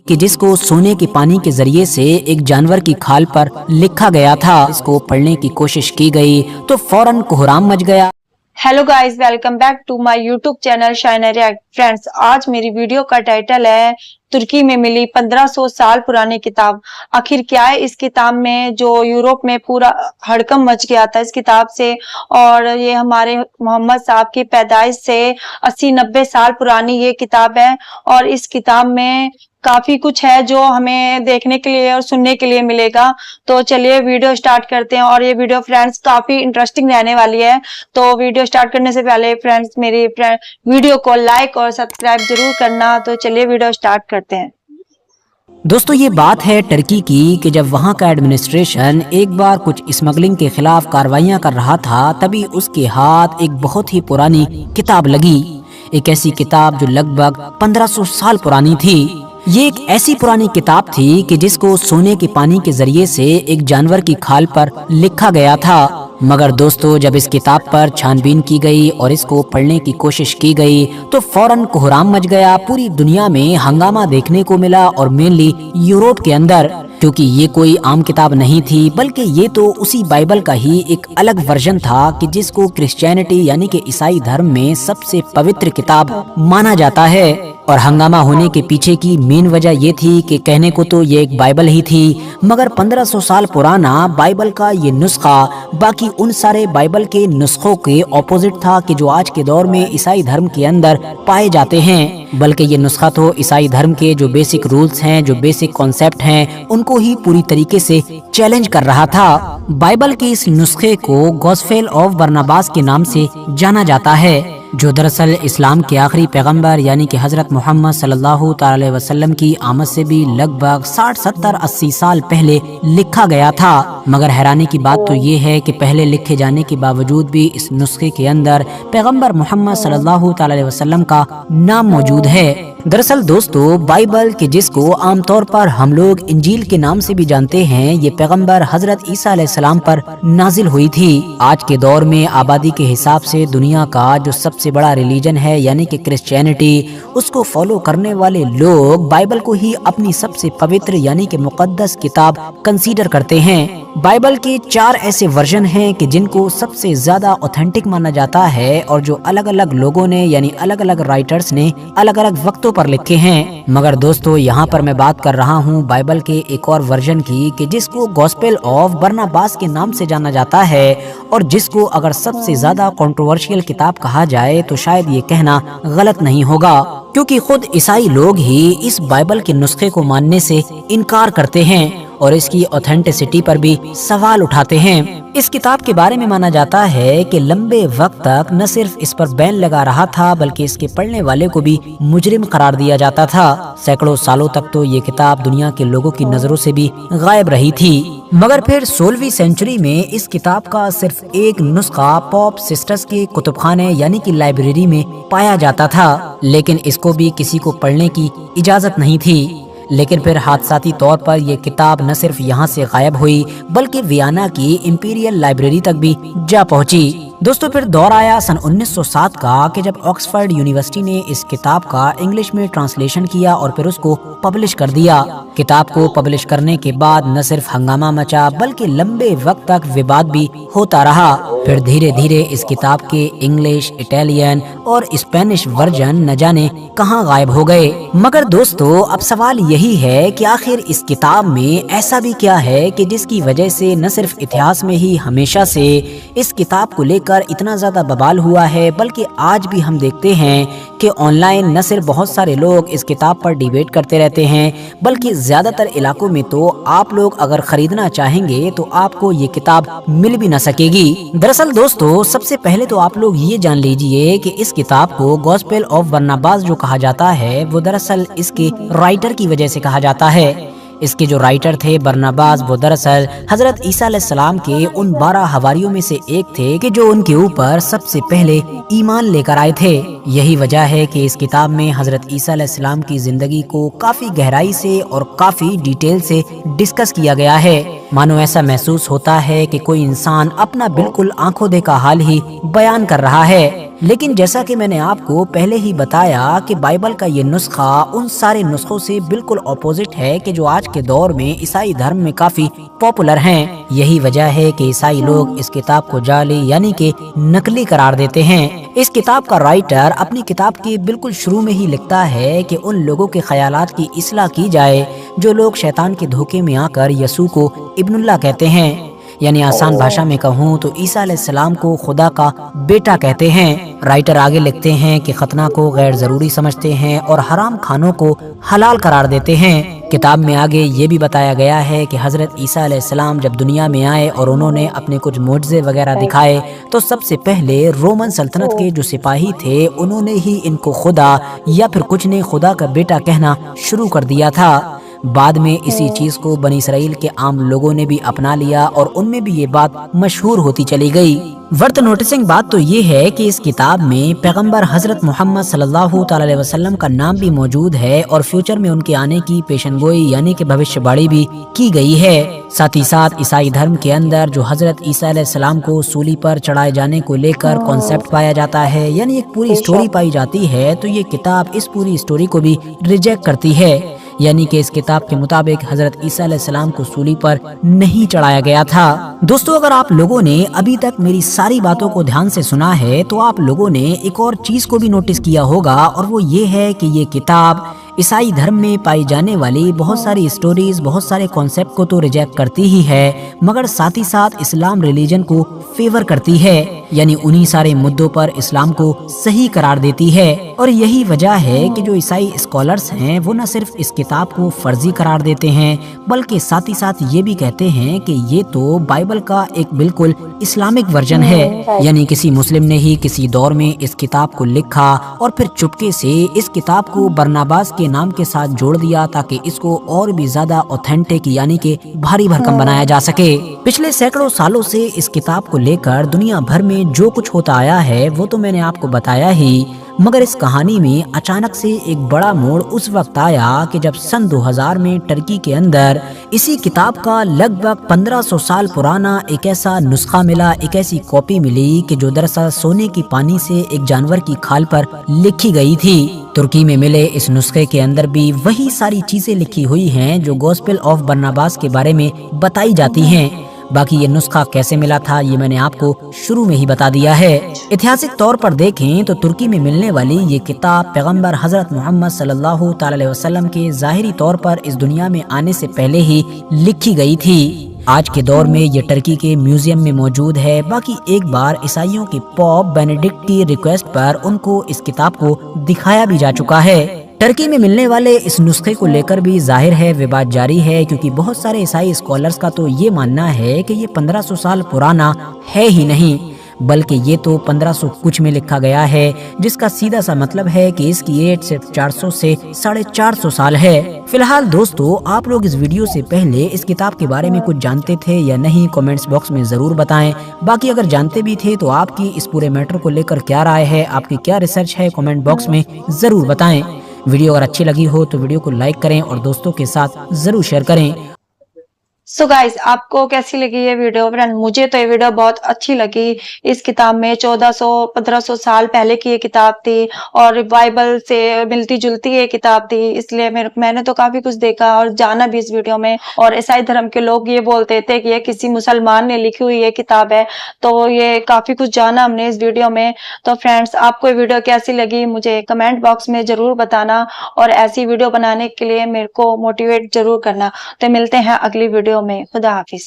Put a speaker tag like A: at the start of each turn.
A: کہ جس کو सोने के पानी के जरिए से एक जानवर की खाल पर लिखा गया था। इसको पढ़ने की कोशिश की गई तो फौरन कोहराम मच गया।
B: Hello guys, welcome back to my YouTube channel Shiner React. Friends, आज मेरी वीडियो का टाइटल है तुर्की में मिली 1500 साल पुरानी किताब। आखिर क्या है इस किताब में जो यूरोप में पूरा हड़कंप मच गया था इस किताब से। और ये हमारे मोहम्मद साहब की पैदाइश से 80-90 साल पुरानी ये किताब है। और इस किताब में काफी कुछ है जो हमें देखने के लिए और सुनने के लिए मिलेगा। तो चलिए वीडियो स्टार्ट करते हैं। और ये वीडियो फ्रेंड्स काफी इंटरेस्टिंग रहने वाली है। तो वीडियो स्टार्ट करने से पहले फ्रेंड्स मेरी वीडियो को लाइक और सब्सक्राइब जरूर करना। तो चलिए वीडियो स्टार्ट करते हैं।
A: दोस्तों, ये बात है टर्की की कि जब वहाँ का एडमिनिस्ट्रेशन एक बार कुछ स्मगलिंग के खिलाफ कार्रवाइयाँ कर रहा था, तभी उसके हाथ एक बहुत ही पुरानी किताब लगी। एक ऐसी किताब जो लगभग 1500 साल पुरानी थी। ये एक ऐसी पुरानी किताब थी कि जिसको सोने के पानी के जरिए से एक जानवर की खाल पर लिखा गया था। मगर दोस्तों, जब इस किताब पर छानबीन की गई और इसको पढ़ने की कोशिश की गई तो फौरन कोहराम मच गया। पूरी दुनिया में हंगामा देखने को मिला और मेनली यूरोप के अंदर, क्योंकि ये कोई आम किताब नहीं थी, बल्कि ये तो उसी बाइबल का ही एक अलग वर्जन था कि जिसको क्रिश्चियनिटी यानी कि ईसाई धर्म में सबसे पवित्र किताब माना जाता है। और हंगामा होने के पीछे की मेन वजह ये थी कि कहने को तो ये एक बाइबल ही थी, मगर 1500 साल पुराना बाइबल का ये नुस्खा बाकी उन सारे बाइबल के नुस्खों के ऑपोजिट था कि जो आज के दौर में ईसाई धर्म के अंदर पाए जाते हैं। बल्कि ये नुस्खा तो ईसाई धर्म के जो बेसिक रूल्स हैं, जो बेसिक कॉन्सेप्ट हैं, उनको ही पूरी तरीके से चैलेंज कर रहा था। बाइबल के इस नुस्खे को गॉस्पेल ऑफ बरनबास के नाम से जाना जाता है, जो दरअसल इस्लाम के आखिरी पैगंबर यानी कि हजरत मोहम्मद सल्लल्लाहु अलैहि वसल्लम की आमद से भी लगभग 60, 70, 80 साल पहले लिखा गया था। मगर हैरानी की बात तो ये है कि पहले लिखे जाने के बावजूद भी इस नुस्खे के अंदर पैगंबर मोहम्मद सल्लल्लाहु अलैहि वसल्लम का नाम मौजूद है। दरअसल दोस्तों, बाइबल के जिसको आमतौर पर हम लोग इंजील के नाम से भी जानते हैं, ये पैगंबर हजरत ईसा अलैहिस्सलाम पर नाजिल हुई थी। आज के दौर में आबादी के हिसाब से दुनिया का जो सबसे बड़ा रिलीजन है यानी कि क्रिश्चियनिटी, उसको फॉलो करने वाले लोग बाइबल को ही अपनी सबसे पवित्र यानी कि मुकद्दस किताब कंसीडर करते हैं। बाइबल के 4 ऐसे वर्जन हैं कि जिनको सबसे ज्यादा ऑथेंटिक माना जाता है और जो अलग अलग लोगों ने यानी अलग अलग राइटर्स ने अलग अलग वक्तों पर लिखे हैं। मगर दोस्तों, यहाँ पर मैं बात कर रहा हूँ बाइबल के एक और वर्जन की कि जिसको गॉस्पेल ऑफ बरनबास के नाम से जाना जाता है और जिसको अगर सबसे ज्यादा कंट्रोवर्शियल किताब कहा जाए तो शायद ये कहना गलत नहीं होगा, क्योंकि खुद ईसाई लोग ही इस बाइबल के नुस्खे को मानने से इनकार करते हैं और इसकी ऑथेंटिसिटी पर भी सवाल उठाते हैं। इस किताब के बारे में माना जाता है कि लंबे वक्त तक न सिर्फ इस पर बैन लगा रहा था, बल्कि इसके पढ़ने वाले को भी मुजरिम करार दिया जाता था। सैकड़ों सालों तक तो ये किताब दुनिया के लोगों की नजरों से भी गायब रही थी। मगर फिर 16वीं सेंचुरी में इस किताब का सिर्फ एक नुस्खा पॉप सिस्टर्स के कुतुबखाने यानी कि लाइब्रेरी में पाया जाता था, लेकिन इसको भी किसी को पढ़ने की इजाजत नहीं थी। लेकिन फिर हादसाती तौर पर यह किताब न सिर्फ यहाँ से गायब हुई, बल्कि वियना की इंपीरियल लाइब्रेरी तक भी जा पहुंची। दोस्तों, फिर दौर आया सन 1907 का कि जब ऑक्सफोर्ड यूनिवर्सिटी ने इस किताब का इंग्लिश में ट्रांसलेशन किया और फिर उसको पब्लिश कर दिया। किताब को पब्लिश करने के बाद न सिर्फ हंगामा मचा, बल्कि लंबे वक्त तक विवाद भी होता रहा। फिर धीरे धीरे इस किताब के इंग्लिश, इटालियन और स्पेनिश वर्जन न जाने कहां गायब हो गए। मगर दोस्तों, अब सवाल यही है कि आखिर इस किताब में ऐसा भी क्या है कि जिसकी वजह से न सिर्फ इतिहास में ही हमेशा से इस किताब को लेकर इतना ज्यादा बवाल हुआ है, बल्कि आज भी हम देखते हैं कि ऑनलाइन न सिर्फ बहुत सारे लोग इस किताब पर डिबेट करते रहते हैं, बल्कि ज्यादातर इलाकों में तो आप लोग अगर खरीदना चाहेंगे तो आपको ये किताब मिल भी न सकेगी। दरअसल दोस्तों, सबसे पहले तो आप लोग ये जान लीजिए कि इस किताब को गॉस्पेल ऑफ बरनबास जो कहा जाता है, वो दरअसल इसके राइटर की वजह से कहा जाता है। इसके जो राइटर थे बरनबास, वो दरअसल हजरत ईसा अलैहिस्सलाम के उन 12 हवारियों में से एक थे कि जो उनके ऊपर सबसे पहले ईमान लेकर आए थे। यही वजह है कि इस किताब में हजरत ईसा अलैहिस्सलाम की जिंदगी को काफी गहराई से और काफी डिटेल से डिस्कस किया गया है। मानो ऐसा महसूस होता है कि कोई इंसान अपना बिल्कुल आंखों देखा हाल ही बयान कर रहा है। लेकिन जैसा कि मैंने आपको पहले ही बताया कि बाइबल का ये नुस्खा उन सारे नुस्खों से बिल्कुल अपोजिट है कि जो आज के दौर में ईसाई धर्म में काफी पॉपुलर हैं। यही वजह है कि ईसाई लोग इस किताब को जाली यानी कि नकली करार देते हैं। इस किताब का राइटर अपनी किताब के बिल्कुल शुरू में ही लिखता है कि उन लोगों के ख्यालात की इस्लाह की जाए जो लोग शैतान के धोखे में आकर यसू को इब्नुल्लाह कहते हैं, यानी आसान भाषा में कहूँ तो ईसा अलैहिस्सलाम को खुदा का बेटा कहते हैं। राइटर आगे लिखते हैं कि खतना को गैर जरूरी समझते हैं और हराम खानों को हलाल करार देते हैं। किताब में आगे ये भी बताया गया है कि हजरत ईसा अलैहिस्सलाम जब दुनिया में आए और उन्होंने अपने कुछ मोजज़े वगैरह दिखाए तो सबसे पहले रोमन सल्तनत के जो सिपाही थे उन्होंने ही इनको खुदा या फिर कुछ ने खुदा का बेटा कहना शुरू कर दिया था। बाद में इसी चीज को बनी इसराइल के आम लोगों ने भी अपना लिया और उनमें भी ये बात मशहूर होती चली गई। वर्थ नोटिसिंग बात तो ये है कि इस किताब में पैगंबर हजरत मोहम्मद सल्लल्लाहु अलैहि वसल्लम का नाम भी मौजूद है और फ्यूचर में उनके आने की पेशनगोई यानी कि भविष्यवाणी भी की गई है। साथ ही साथ ईसाई धर्म के अंदर जो हजरत ईसा अलैहिस्सलाम को सूली पर चढ़ाए जाने को लेकर कॉन्सेप्ट पाया जाता है, यानी एक पूरी स्टोरी पाई जाती है, तो ये किताब इस पूरी स्टोरी को भी रिजेक्ट करती है। यानी कि इस किताब के मुताबिक हजरत ईसा अलैहिस्सलाम को सूली पर नहीं चढ़ाया गया था। दोस्तों, अगर आप लोगों ने अभी तक मेरी सारी बातों को ध्यान से सुना है तो आप लोगों ने एक और चीज को भी नोटिस किया होगा और वो ये है कि ये किताब ईसाई धर्म में पाई जाने वाली बहुत सारी स्टोरीज, बहुत सारे कॉन्सेप्ट को तो रिजेक्ट करती ही है, मगर साथ ही साथ इस्लाम रिलीजन को फेवर करती है, यानी उन्हीं सारे मुद्दों पर इस्लाम को सही करार देती है। और यही वजह है कि जो ईसाई स्कॉलर्स हैं वो न सिर्फ इस किताब को फर्जी करार देते हैं बल्कि साथ ही साथ ये भी कहते हैं कि ये तो बाइबल का एक बिल्कुल इस्लामिक वर्जन है, यानी किसी मुस्लिम ने ही किसी दौर में इस किताब को लिखा और फिर चुपके से इस किताब को बरनाबास के नाम के साथ जोड़ दिया ताकि इसको और भी ज्यादा ऑथेंटिक यानी कि भारी भरकम बनाया जा सके। पिछले सैकड़ों सालों से इस किताब को लेकर दुनिया भर में जो कुछ होता आया है वो तो मैंने आपको बताया ही, मगर इस कहानी में अचानक से एक बड़ा मोड़ उस वक्त आया कि जब सन 2000 में टर्की के अंदर इसी किताब का लगभग 1500 साल पुराना एक ऐसा नुस्खा मिला, एक ऐसी कॉपी मिली कि जो दरअसल सोने की पानी से एक जानवर की खाल पर लिखी गई थी। तुर्की में मिले इस नुस्खे के अंदर भी वही सारी चीजें लिखी हुई हैं जो गॉस्पेल ऑफ बरनाबास के बारे में बताई जाती हैं। बाकी ये नुस्खा कैसे मिला था ये मैंने आपको शुरू में ही बता दिया है। ऐतिहासिक तौर पर देखें तो तुर्की में मिलने वाली ये किताब पैगंबर हजरत मोहम्मद सल्लल्लाहु अलैहि वसल्लम के ज़ाहिरी तौर पर इस दुनिया में आने से पहले ही लिखी गई थी। आज के दौर में ये टर्की के म्यूजियम में मौजूद है। बाकी एक बार ईसाइयों के पॉप बेनेडिक्ट की रिक्वेस्ट पर उनको इस किताब को दिखाया भी जा चुका है। टर्की में मिलने वाले इस नुस्खे को लेकर भी जाहिर है विवाद जारी है, क्योंकि बहुत सारे ईसाई स्कॉलर्स का तो ये मानना है कि ये 1500 साल पुराना है ही नहीं, बल्कि ये तो 1500 कुछ में लिखा गया है, जिसका सीधा सा मतलब है कि इसकी एज सिर्फ 400 से 450 साल है। फिलहाल दोस्तों, आप लोग इस वीडियो से पहले इस किताब के बारे में कुछ जानते थे या नहीं, कमेंट्स बॉक्स में जरूर बताएं। बाकी अगर जानते भी थे तो आपकी इस पूरे मैटर को लेकर क्या राय है, आपकी क्या रिसर्च है, कमेंट बॉक्स में जरूर बताएं। वीडियो अगर अच्छी लगी हो तो वीडियो को लाइक करें और दोस्तों के साथ जरूर शेयर करें।
B: सो गाइज, आपको कैसी लगी ये वीडियो? फ्रेंड, मुझे तो ये वीडियो बहुत अच्छी लगी। इस किताब में 1400-1500 साल पहले की ये किताब थी और बाइबल से मिलती जुलती ये किताब थी, इसलिए मैंने तो काफी कुछ देखा और जाना भी इस वीडियो में। और ईसाई धर्म के लोग ये बोलते थे कि ये किसी मुसलमान ने लिखी हुई ये किताब है, तो ये काफी कुछ जाना हमने इस वीडियो में। तो फ्रेंड्स, आपको ये वीडियो कैसी लगी मुझे कमेंट बॉक्स में जरूर बताना और ऐसी वीडियो बनाने के लिए मेरे को मोटिवेट जरूर करना। तो मिलते हैं अगली वीडियो में। खुदा हाफिज।